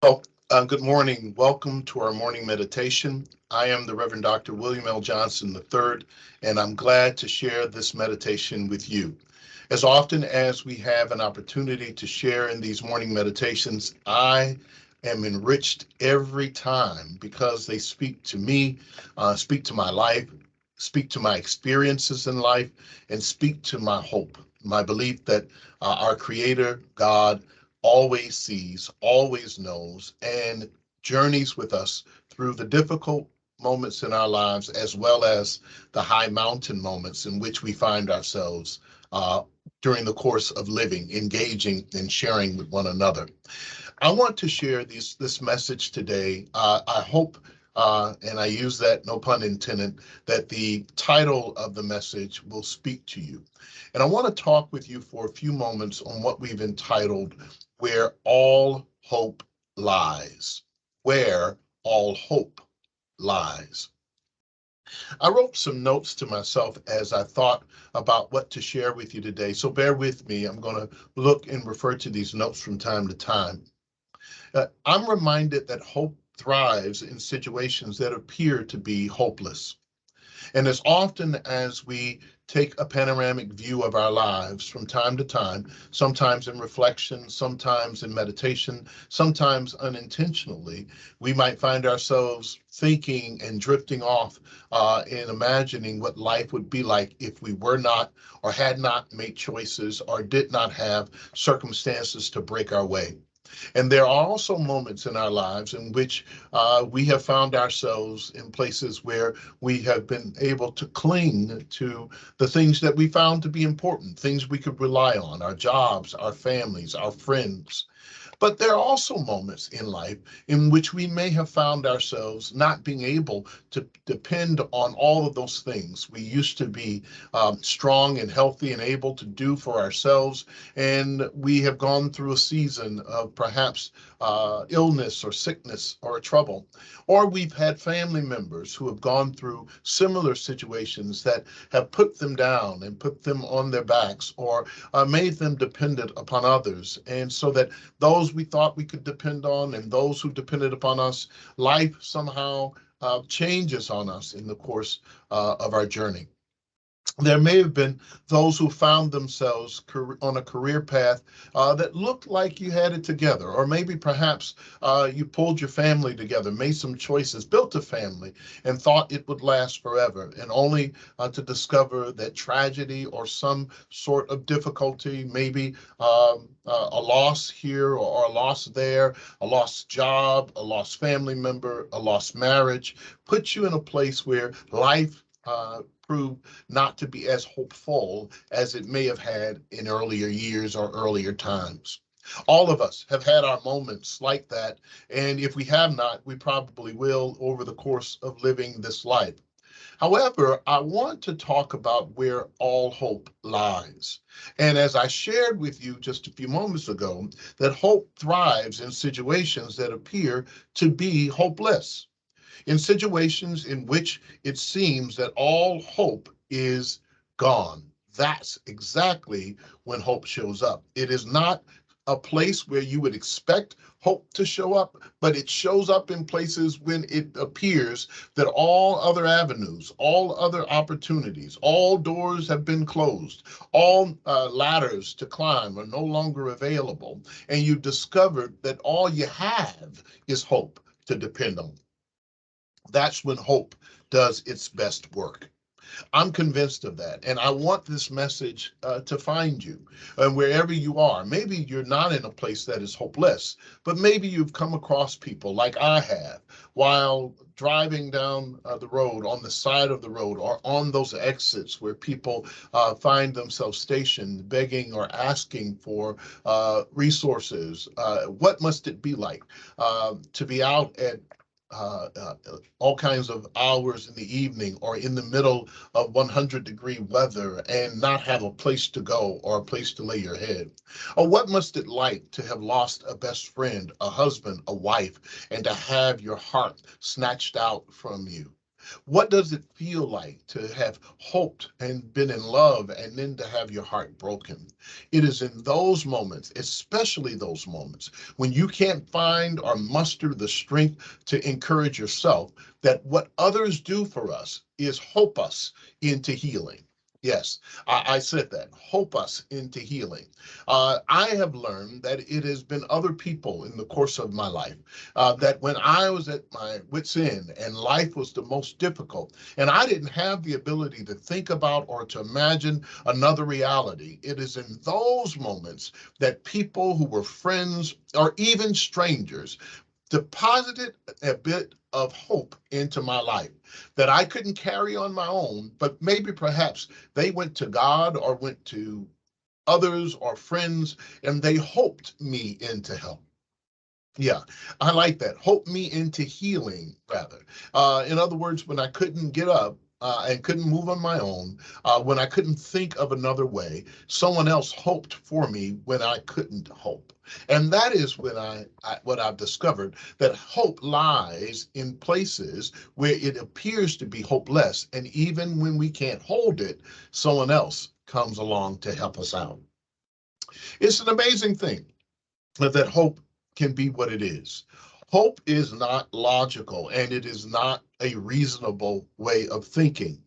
Well, good morning. Welcome to our morning meditation. I am the Reverend Dr. William L. Johnson III, and I'm glad to share this meditation with you. As often as we have an opportunity to share in these morning meditations, I am enriched every time because they speak to me, speak to my life, speak to my experiences in life, and speak to my hope, my belief that our Creator, God, always sees, always knows, and journeys with us through the difficult moments in our lives as well as the high mountain moments in which we find ourselves during the course of living, engaging and sharing with one another. I want to share this message today. I hope, and I use that, no pun intended, that the title of the message will speak to you. And I want to talk with you for a few moments on what we've entitled Where All Hope Lies. Where All Hope Lies. I wrote some notes to myself as I thought about what to share with you today. So bear with me. I'm going to look and refer to these notes from time to time. I'm reminded that hope thrives in situations that appear to be hopeless. And as often as we take a panoramic view of our lives from time to time, sometimes in reflection, sometimes in meditation, sometimes unintentionally, we might find ourselves thinking and drifting off in imagining what life would be like if we were not or had not made choices or did not have circumstances to break our way. And there are also moments in our lives in which we have found ourselves in places where we have been able to cling to the things that we found to be important, things we could rely on, our jobs, our families, our friends. But there are also moments in life in which we may have found ourselves not being able to depend on all of those things we used to be strong and healthy and able to do for ourselves. And we have gone through a season of perhaps illness or sickness or trouble. Or we've had family members who have gone through similar situations that have put them down and put them on their backs or made them dependent upon others. And so that those we thought we could depend on and those who depended upon us, life somehow changes on us in the course of our journey. There may have been those who found themselves on a career path that looked like you had it together, or maybe perhaps you pulled your family together, made some choices, built a family, and thought it would last forever, and only to discover that tragedy or some sort of difficulty, maybe a loss here or a loss there, a lost job, a lost family member, a lost marriage, puts you in a place where life proved not to be as hopeful as it may have had in earlier years or earlier times. All of us have had our moments like that, and if we have not, we probably will over the course of living this life. However, I want to talk about where all hope lies. And as I shared with you just a few moments ago, that hope thrives in situations that appear to be hopeless, in situations in which it seems that all hope is gone. That's exactly when hope shows up. It is not a place where you would expect hope to show up, but it shows up in places when it appears that all other avenues, all other opportunities, all doors have been closed, all ladders to climb are no longer available, and you discover that all you have is hope to depend on. That's when hope does its best work. I'm convinced of that. And I want this message to find you. And wherever you are, maybe you're not in a place that is hopeless, but maybe you've come across people like I have while driving down the road, on the side of the road, or on those exits where people find themselves stationed, begging or asking for resources. What must it be like to be out at all kinds of hours in the evening or in the middle of 100-degree weather and not have a place to go or a place to lay your head? Or what must it like to have lost a best friend, a husband, a wife, and to have your heart snatched out from you? What does it feel like to have hoped and been in love and then to have your heart broken? It is in those moments, especially those moments, when you can't find or muster the strength to encourage yourself, that what others do for us is hope us into healing. Yes, I said that. Hope us into healing. I have learned that it has been other people in the course of my life that when I was at my wit's end and life was the most difficult, and I didn't have the ability to think about or to imagine another reality, it is in those moments that people who were friends or even strangers deposited a bit of hope into my life that I couldn't carry on my own, but maybe perhaps they went to God or went to others or friends and they hoped me into help. Yeah, I like that. Hope me into healing, rather. In other words, when I couldn't get up and couldn't move on my own, when I couldn't think of another way, someone else hoped for me when I couldn't hope. And that is when what I've discovered, that hope lies in places where it appears to be hopeless. And even when we can't hold it, someone else comes along to help us out. It's an amazing thing that hope can be what it is. Hope is not logical and it is not a reasonable way of thinking.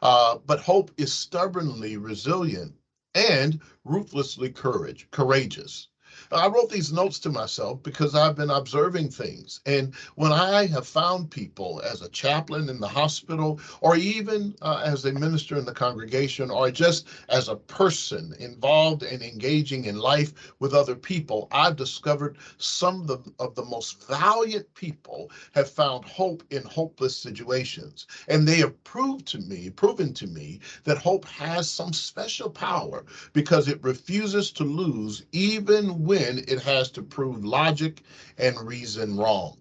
But hope is stubbornly resilient and ruthlessly courageous. I wrote these notes to myself because I've been observing things. And when I have found people as a chaplain in the hospital, or even as a minister in the congregation, or just as a person involved and engaging in life with other people, I've discovered some of the most valiant people have found hope in hopeless situations. And they have proven to me that hope has some special power because it refuses to lose even when it has to prove logic and reason wrong.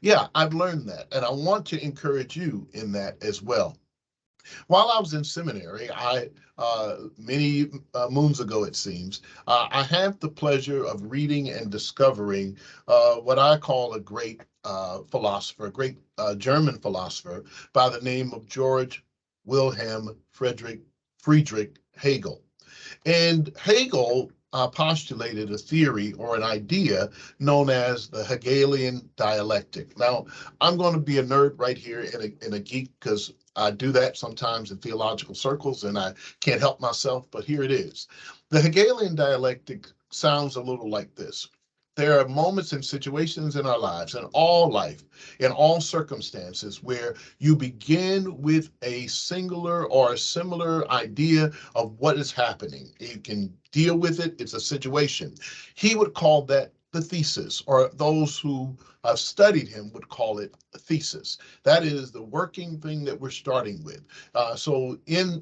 Yeah, I've learned that, and I want to encourage you in that as well. While I was in seminary, many moons ago it seems, I had the pleasure of reading and discovering what I call a great philosopher, a great German philosopher by the name of George Wilhelm Friedrich Hegel. And Hegel postulated a theory or an idea known as the Hegelian dialectic. Now, I'm going to be a nerd right here and a geek because I do that sometimes in theological circles and I can't help myself, but here it is. The Hegelian dialectic sounds a little like this. There are moments and situations in our lives, in all life, in all circumstances, where you begin with a singular or a similar idea of what is happening. You can deal with it, it's a situation. He would call that the thesis, or those who have studied him would call it a thesis. That is the working thing that we're starting with. So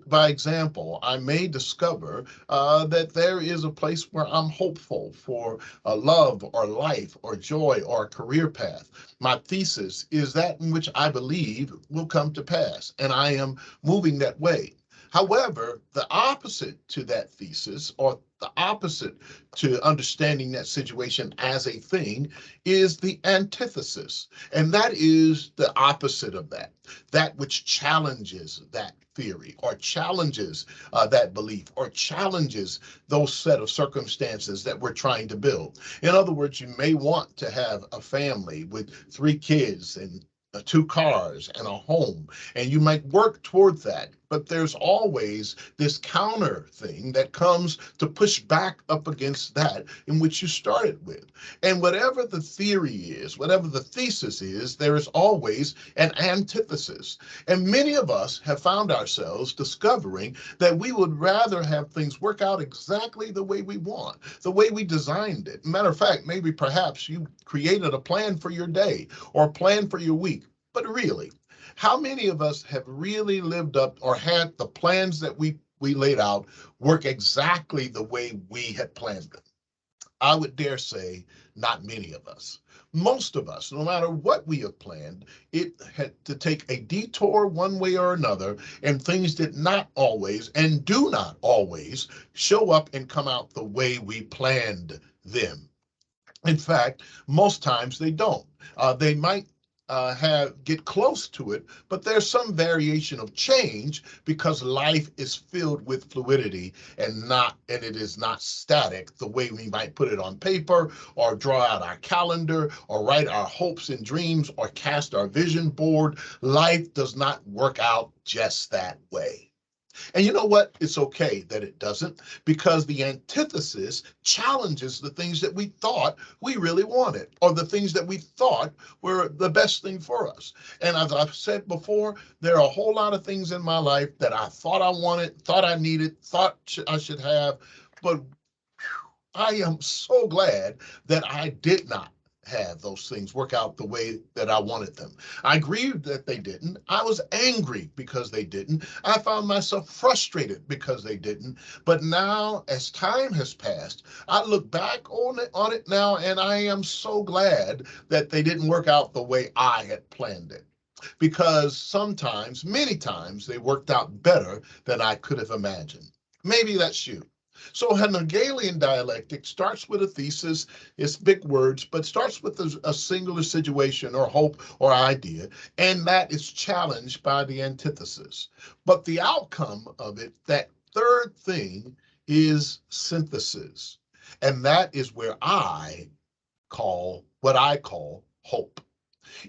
by example, I may discover that there is a place where I'm hopeful for love or life or joy or a career path. My thesis is that in which I believe will come to pass, and I am moving that way. However, the opposite to that thesis, or the opposite to understanding that situation as a thing, is the antithesis. And that is the opposite of that which challenges that theory, or challenges that belief, or challenges those set of circumstances that we're trying to build. In other words, you may want to have a family with 3 kids and 2 cars and a home, and you might work toward that. But there's always this counter thing that comes to push back up against that in which you started with. And whatever the theory is, whatever the thesis is, there is always an antithesis. And many of us have found ourselves discovering that we would rather have things work out exactly the way we want, the way we designed it. Matter of fact, maybe perhaps you created a plan for your day or a plan for your week. But really, how many of us have really lived up or had the plans that we laid out work exactly the way we had planned them? I would dare say not many of us. Most of us, no matter what we have planned, it had to take a detour one way or another, and things did not always and do not always show up and come out the way we planned them. In fact, most times they don't. They might get close to it, but there's some variation of change because life is filled with fluidity and it is not static the way we might put it on paper or draw out our calendar or write our hopes and dreams or cast our vision board. Life does not work out just that way. And you know what? It's okay that it doesn't, because the antithesis challenges the things that we thought we really wanted, or the things that we thought were the best thing for us. And as I've said before, there are a whole lot of things in my life that I thought I wanted, thought I needed, thought I should have, but I am so glad that I did not have those things work out the way that I wanted them. I grieved that they didn't. I was angry because they didn't. I found myself frustrated because they didn't. But now, as time has passed, I look back on it now, and I am so glad that they didn't work out the way I had planned it. Because sometimes, many times, they worked out better than I could have imagined. Maybe that's you. So Hegelian dialectic starts with a thesis. It's big words, but starts with a singular situation or hope or idea, and that is challenged by the antithesis. But the outcome of it, that third thing, is synthesis. And that is where what I call hope.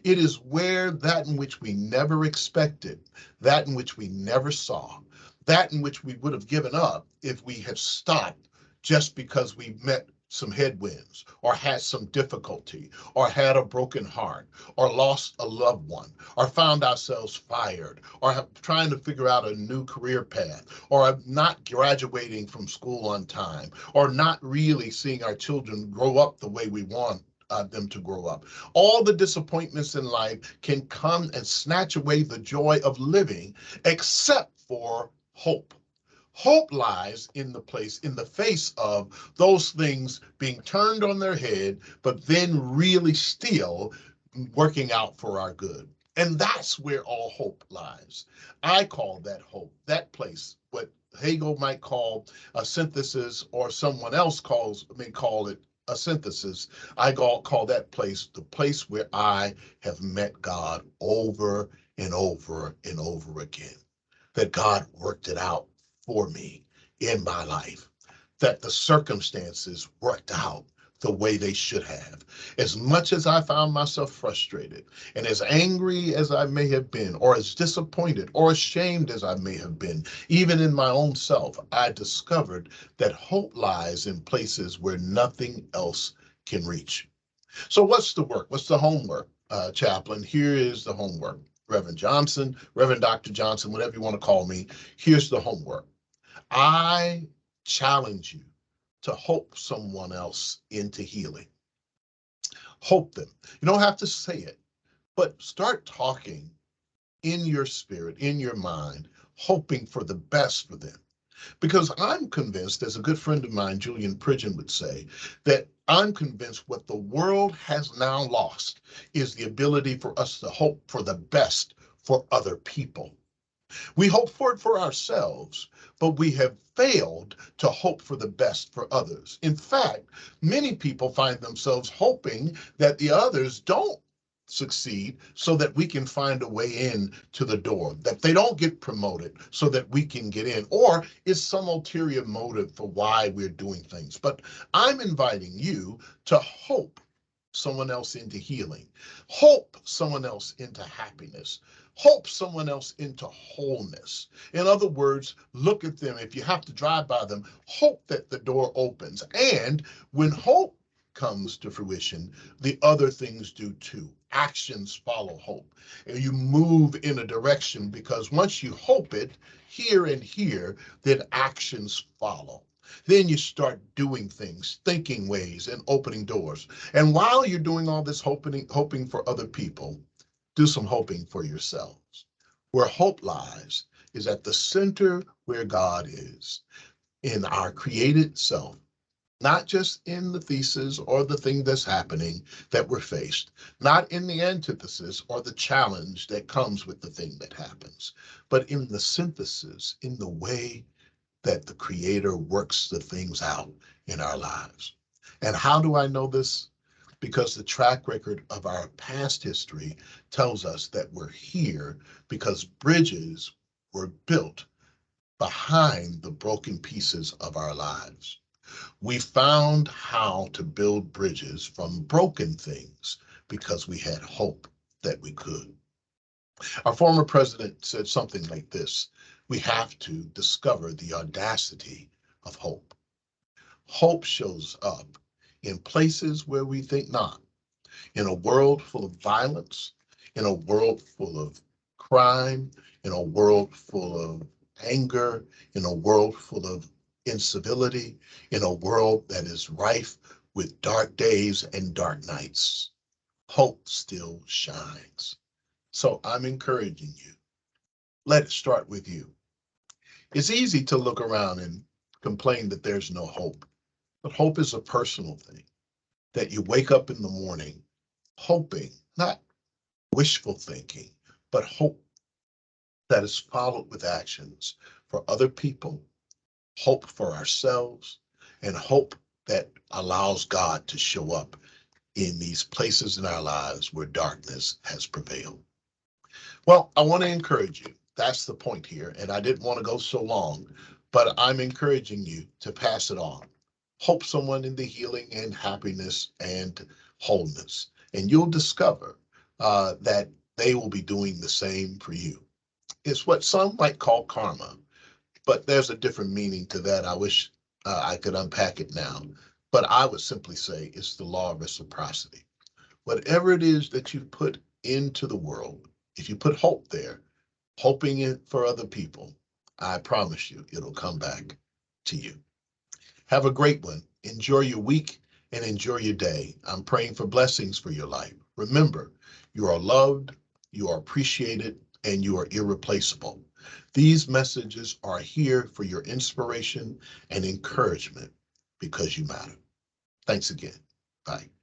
It is where that in which we never expected, that in which we never saw, that in which we would have given up if we had stopped just because we met some headwinds or had some difficulty or had a broken heart or lost a loved one or found ourselves fired or trying to figure out a new career path or not graduating from school on time or not really seeing our children grow up the way we want them to grow up. All the disappointments in life can come and snatch away the joy of living, except for hope. Hope lies in the face of those things being turned on their head, but then really still working out for our good. And that's where all hope lies. I call that hope, that place, what Hegel might call a synthesis, or someone else may call it a synthesis. I call that place the place where I have met God over and over and over again. That God worked it out for me in my life, that the circumstances worked out the way they should have. As much as I found myself frustrated and as angry as I may have been, or as disappointed or ashamed as I may have been, even in my own self, I discovered that hope lies in places where nothing else can reach. So what's the work? What's the homework, chaplain? Here is the homework. Reverend Dr. Johnson, whatever you want to call me, here's the homework. I challenge you to hope someone else into healing. Hope them. You don't have to say it, but start talking in your spirit, in your mind, hoping for the best for them. Because I'm convinced, as a good friend of mine, Julian Pridgeon, would say, that I'm convinced what the world has now lost is the ability for us to hope for the best for other people. We hope for it for ourselves, but we have failed to hope for the best for others. In fact, many people find themselves hoping that the others don't succeed so that we can find a way in to the door, that they don't get promoted so that we can get in, or is some ulterior motive for why we're doing things. But I'm inviting you to hope someone else into healing, hope someone else into happiness, hope someone else into wholeness. In other words, look at them. If you have to drive by them, hope that the door opens. And when hope comes to fruition, the other things do too. Actions follow hope. And you move in a direction, because once you hope it here and here, then actions follow. Then you start doing things, thinking ways, and opening doors. And while you're doing all this hoping for other people, do some hoping for yourselves. Where hope lies is at the center where God is, in our created self, not just in the thesis or the thing that's happening that we're faced, not in the antithesis or the challenge that comes with the thing that happens, but in the synthesis, in the way that the Creator works the things out in our lives. And how do I know this? because the track record of our past history tells us that we're here because bridges were built behind the broken pieces of our lives. We found how to build bridges from broken things because we had hope that we could. Our former president said something like this: we have to discover the audacity of hope. Hope shows up in places where we think not, in a world full of violence, in a world full of crime, in a world full of anger, in a world full of incivility, in a world that is rife with dark days and dark nights. Hope still shines. So I'm encouraging you. Let it start with you. It's easy to look around and complain that there's no hope, but hope is a personal thing, that you wake up in the morning hoping, not wishful thinking, but hope that is followed with actions for other people, hope for ourselves, and hope that allows God to show up in these places in our lives where darkness has prevailed. Well, I want to encourage you. That's the point here. And I didn't want to go so long, but I'm encouraging you to pass it on. Hope someone in the healing and happiness and wholeness. And you'll discover that they will be doing the same for you. It's what some might call karma, but there's a different meaning to that. I wish I could unpack it now. But I would simply say it's the law of reciprocity. Whatever it is that you put into the world, if you put hope there, hoping it for other people, I promise you it'll come back to you. Have a great one. Enjoy your week and enjoy your day. I'm praying for blessings for your life. Remember, you are loved, you are appreciated, and you are irreplaceable. These messages are here for your inspiration and encouragement because you matter. Thanks again. Bye.